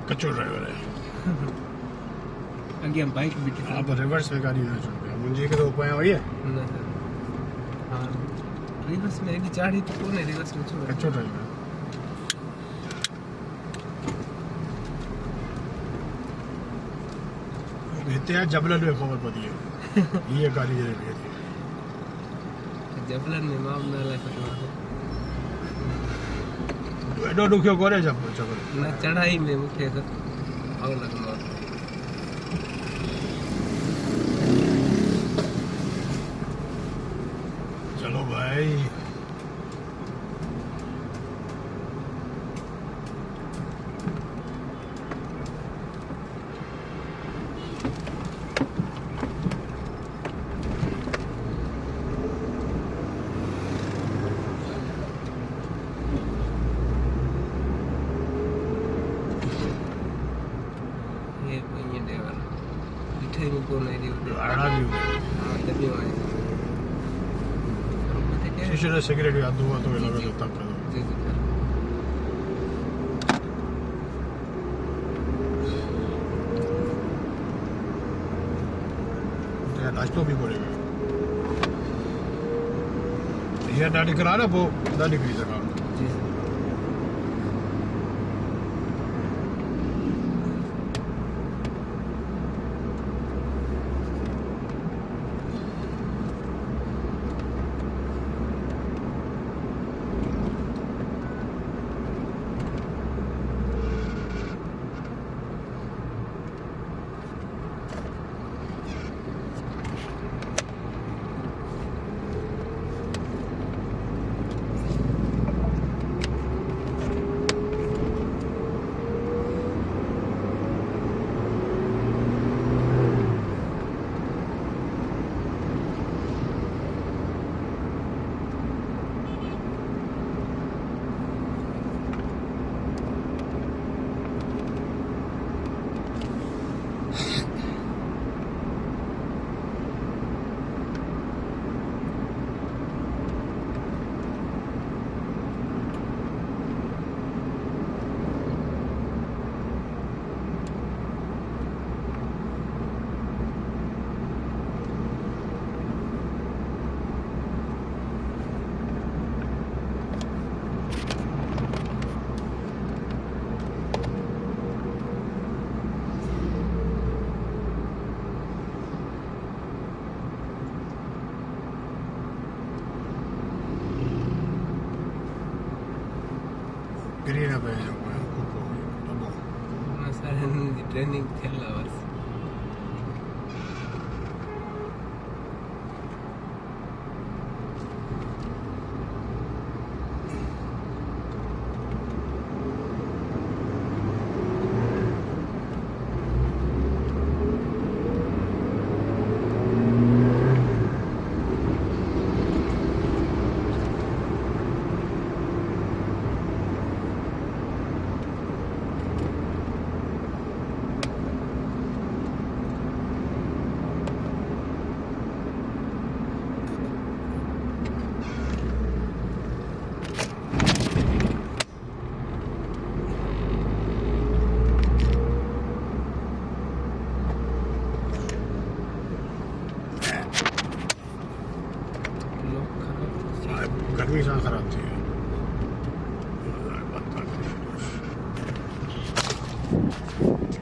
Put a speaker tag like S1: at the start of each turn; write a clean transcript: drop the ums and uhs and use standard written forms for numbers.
S1: कच्चो ड्राइवर है
S2: अॻियां बाइक बीठी
S1: आप रिवर्स में गाड़ी न छो मुंहिंजी हिकु दफ़ो पोयां वई आहे
S2: न हा रिवर्स में एॾी चाढ़ी त कोन्हे रिवर्स में छो
S1: कच्चो ड्राइवर हिते आहे जबलनि में ख़बर पवंदी आहे हीअ गाड़ी जॾहिं बीहे थी
S2: जबलनि में मां बि न हलाए सघंदो
S1: एॾो ॾुखियो कोन्हे जबल
S2: न चढ़ाई में मूंखे भाव लॻंदो आहे
S1: चलो भाई शीशे से सिगरेट या धुआं तो लगे तो तक नाश्तो भी पड़ेगा ये डाडी करा ना वो डाडी की जगह Quería ver un poco.
S2: No saben ni training थे बस
S1: गर्मी सां ख़राब थी